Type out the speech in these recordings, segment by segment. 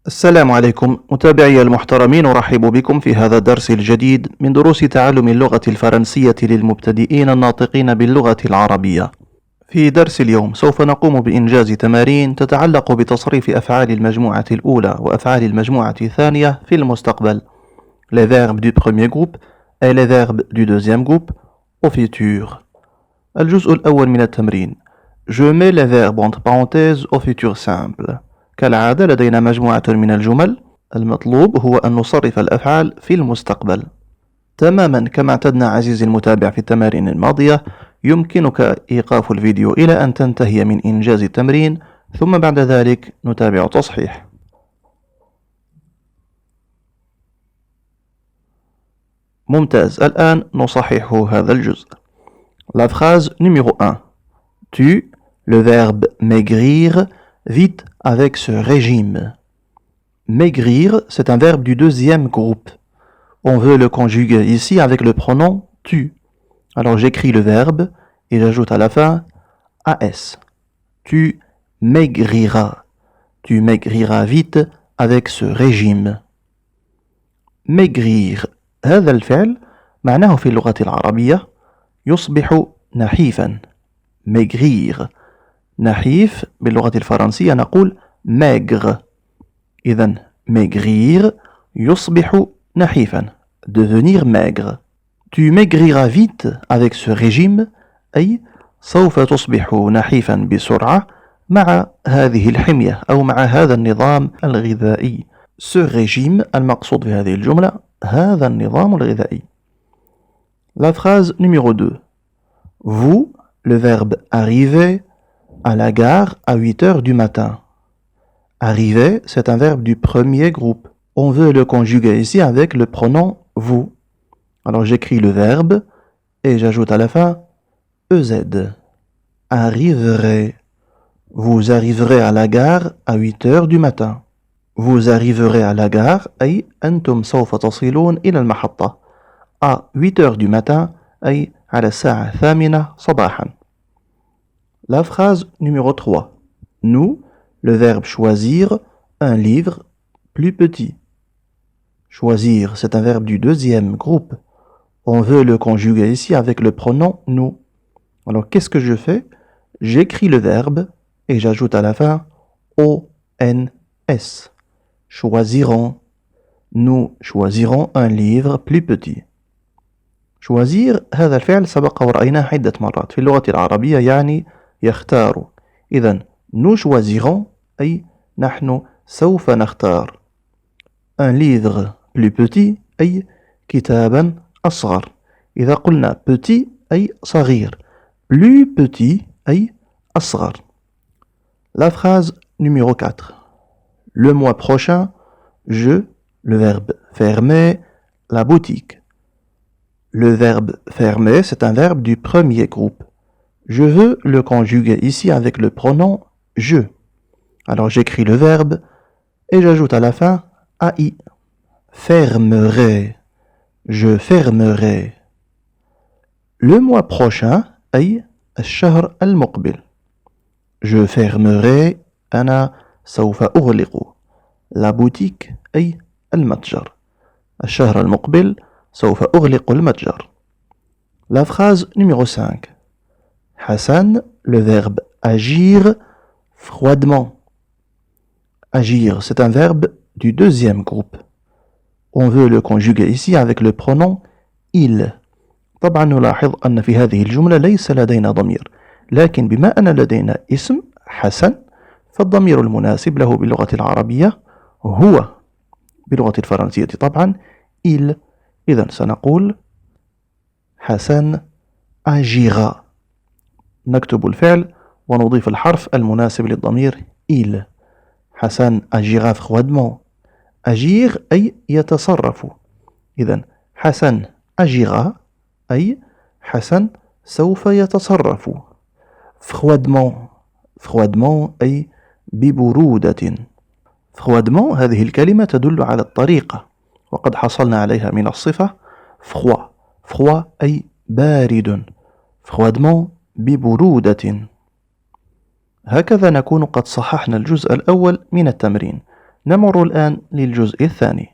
السلام عليكم متابعي المحترمين، أرحب بكم في هذا الدرس الجديد من دروس تعلم اللغة الفرنسية للمبتدئين الناطقين باللغة العربية. في درس اليوم سوف نقوم بإنجاز تمارين تتعلق بتصريف أفعال المجموعة الأولى وأفعال المجموعة الثانية في المستقبل. Les verbes du premier groupe et les verbes du deuxième groupe au futur. الجزء الأول من التمرين. Je mets les verbes entre parenthèses au futur simple. كالعادة لدينا مجموعة من الجمل، المطلوب هو أن نصرف الأفعال في المستقبل. تماما كما اعتدنا عزيزي المتابع في التمارين الماضية، يمكنك إيقاف الفيديو إلى أن تنتهي من إنجاز التمرين، ثم بعد ذلك نتابع تصحيح. ممتاز، الآن نصحح هذا الجزء. La phrase numéro 1. Tu, le verbe maigrir, vite avec ce régime. Maigrir, c'est un verbe du deuxième groupe. On veut le conjuguer ici avec le pronom tu. Alors j'écris le verbe et j'ajoute à la fin AS. Tu maigriras. Tu maigriras vite avec ce régime. maigrir هذا الفعل معناه في اللغة العربية يصبح نحيفا. maigrir. نحيف باللغة الفرنسية نقول maigre. إذن maigrir يصبح نحيفا. devenir maigre. Tu maigriras vite avec ce régime أي سوف تصبح نحيفا بسرعة مع هذه الحمية أو مع هذا النظام الغذائي. ce régime المقصود في هذه الجملة هذا النظام الغذائي. La phrase numéro 2. Vous, le verbe arriver, à la gare à 8 heures du matin. Arriver, c'est un verbe du premier groupe. On veut le conjuguer ici avec le pronom vous. Alors j'écris le verbe et j'ajoute à la fin EZ. Arriverez. Vous arriverez à la gare à 8 heures du matin. Vous arriverez à la gare أي أنتم سوف تصلون إلى المحطة à 8 heures du matin أي على الساعة 8 صباحا. La phrase numéro 3. Nous, le verbe choisir, un livre plus petit. Choisir, c'est un verbe du deuxième groupe. On veut le conjuguer ici avec le pronom nous. Alors qu'est-ce que je fais? J'écris le verbe et j'ajoute à la fin ONS. Choisirons. Nous choisirons un livre plus petit. choisir هذا الفعل سبق ورأيناه عدة مرات في اللغة العربية يعني يختار. إذن nous choisirons أي نحن سوف نختار. un livre plus petit أي كتابا أصغر. إذا قلنا petit أي صغير. plus petit أي أصغر. La phrase numéro 4. Le mois prochain, je, le verbe fermer, la boutique. Le verbe fermer, c'est un verbe du premier groupe. Je veux le conjuguer ici avec le pronom je. Alors j'écris le verbe et j'ajoute à la fin AI. Fermerai. Je fermerai. Le mois prochain أي الشهر المقبل. Je fermerai أنا سوف أغلق. La boutique أي المتجر. الشهر المقبل سوف أغلق المتجر. La phrase numéro 5. Hassan, le verbe agir froidement. Agir, c'est un verbe du deuxième groupe. On veut le conjuguer ici avec le pronom il. طبعا نلاحظ أن في هذه الجملة ليس لدينا ضمير، لكن بما أن لدينا اسم حسن فالضمير المناسب له باللغة العربية هو، باللغة الفرنسية طبعا il. إذن سنقول حسن agira. نكتب الفعل ونضيف الحرف المناسب للضمير il. حسن agira froidement. agir أي يتصرف. إذن حسن agira أي حسن سوف يتصرف. froidement. froidement أي ببرودة. froidement هذه الكلمة تدل على الطريقة، وقد حصلنا عليها من الصفة froid. froid أي بارد. froidement ببرودة. هكذا نكون قد صححنا الجزء الأول من التمرين. نمر الآن للجزء الثاني.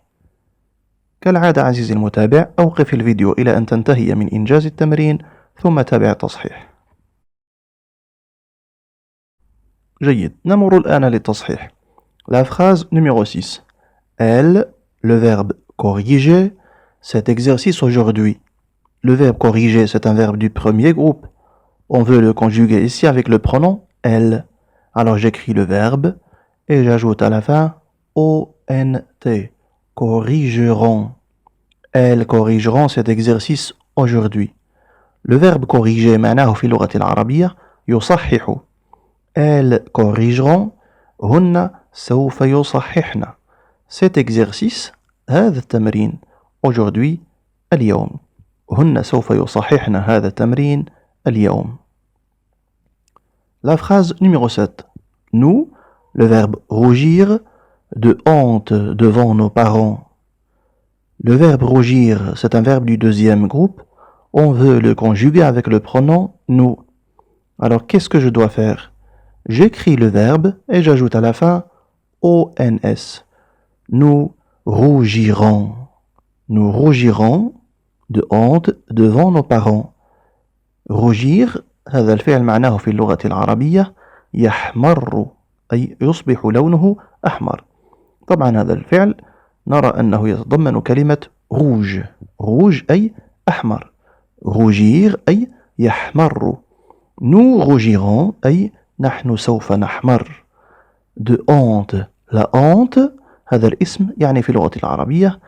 كالعادة عزيزي المتابع، أوقف الفيديو إلى أن تنتهي من إنجاز التمرين ثم تابع التصحيح. جيد، نمر الآن للتصحيح. La phrase numéro 6. Elle, le verbe corriger, cet exercice aujourd'hui. Le verbe corriger, c'est un verbe du premier groupe. On veut le conjuguer ici avec le pronom elle. Alors j'écris le verbe et j'ajoute à la fin ONT. Corrigeront. Elles corrigeront cet exercice aujourd'hui. Le verbe corriger معناه في اللغة العربية يصحح. Elles corrigeront. هن سوف يصححن. Cet exercice, هذا التمرين. Aujourd'hui, اليوم. هن سوف يصححن هذا التمرين اليوم. La phrase numéro 7. Nous, le verbe rougir, de honte devant nos parents. Le verbe rougir, c'est un verbe du deuxième groupe. On veut le conjuguer avec le pronom nous. Alors, qu'est-ce que je dois faire? J'écris le verbe et j'ajoute à la fin ONS. Nous rougirons. Nous rougirons de honte devant nos parents. rougir هذا الفعل معناه في اللغة العربية يحمر، أي يصبح لونه أحمر. طبعا هذا الفعل نرى أنه يتضمن كلمة rouge. rouge أي أحمر. rougir أي يحمر. nous rougirons أي نحن سوف نحمر. de honte. la honte هذا الاسم يعني في اللغة العربية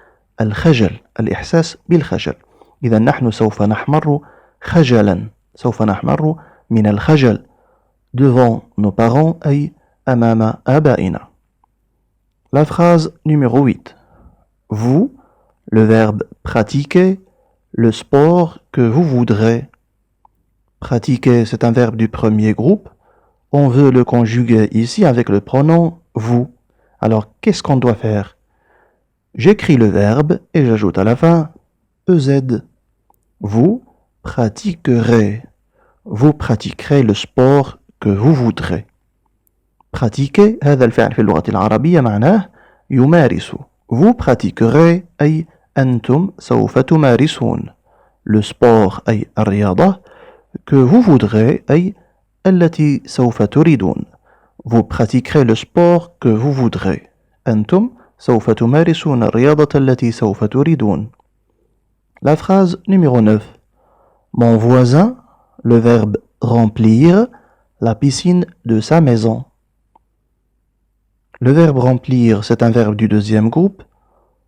الخجل، الإحساس بالخجل. إذا نحن سوف نحمر خجلا، سوف نحمر من الخجل. devant nos parents أي أمام آبائنا. La phrase numéro 8. Vous, le verbe pratiquer, le sport que vous voudrez. Pratiquer, c'est un verbe du premier groupe. On veut le conjuguer ici avec le pronom vous. Alors, qu'est-ce qu'on doit faire? J'écris le verbe et j'ajoute à la fin EZ. Vous pratiquerez. Vous pratiquerez le sport que vous voudrez. pratiquer هذا الفعل في اللغة العربية معناه يمارس. Vous pratiquerez أي أنتم سوف تمارسون. Le sport أي الرياضة. Que vous voudrez أي التي سوف تريدون. Vous pratiquerez le sport que vous voudrez. أنتم سوف تمارسون الرياضة التي سوف تريدون. La phrase numéro 9. Mon voisin, le verbe remplir, la piscine de sa maison. Le verbe remplir, c'est un verbe du deuxième groupe.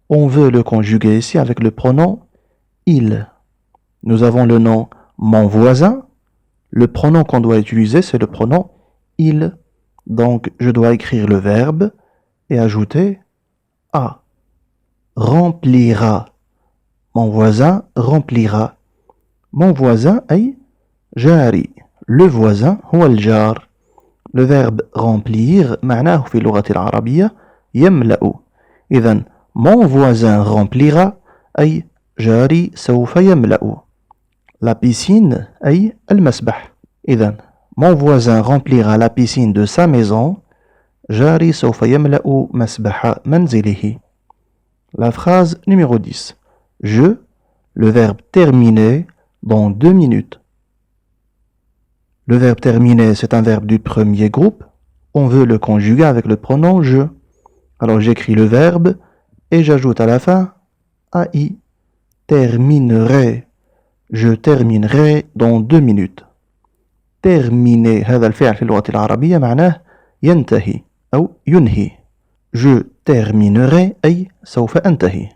On veut le conjuguer ici avec le pronom il. Nous avons le nom mon voisin. Le pronom qu'on doit utiliser, c'est le pronom il. Donc, je dois écrire le verbe et ajouter a. Remplira. Mon voisin remplira. Mon voisin est جاري. Le voisin هو الجار. Le verbe remplir معناه في اللغة العربية يملأ. إذن mon voisin remplira أي جاري سوف يملأ. La piscine أي المسبح. إذن mon voisin remplira la piscine de sa maison. جاري سوف يملأ مسبح منزله. La phrase numéro 10. Je, le verbe terminer, dans 2 minutes. Le verbe terminer, c'est un verbe du premier groupe. On veut le conjuguer avec le pronom je. Alors j'écris le verbe et j'ajoute à la fin AI. Terminerai. Je terminerai dans 2 minutes. terminer هذا الفعل في اللغة العربية معناه ينتهي أو ينهي. Je terminerai أي سوف أنتهي.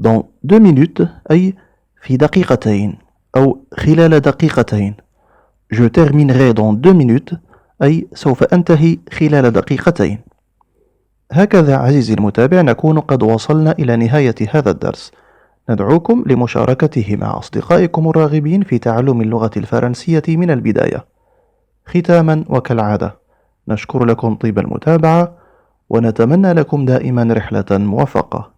Dans 2 minutes أي في دقيقتين أو خلال دقيقتين. Je terminerai dans 2 minutes أي سوف أنتهي خلال دقيقتين. هكذا عزيزي المتابع نكون قد وصلنا إلى نهاية هذا الدرس. ندعوكم لمشاركته مع أصدقائكم الراغبين في تعلم اللغة الفرنسية من البداية. ختاما وكالعادة نشكر لكم طيب المتابعة ونتمنى لكم دائما رحلة موفقة.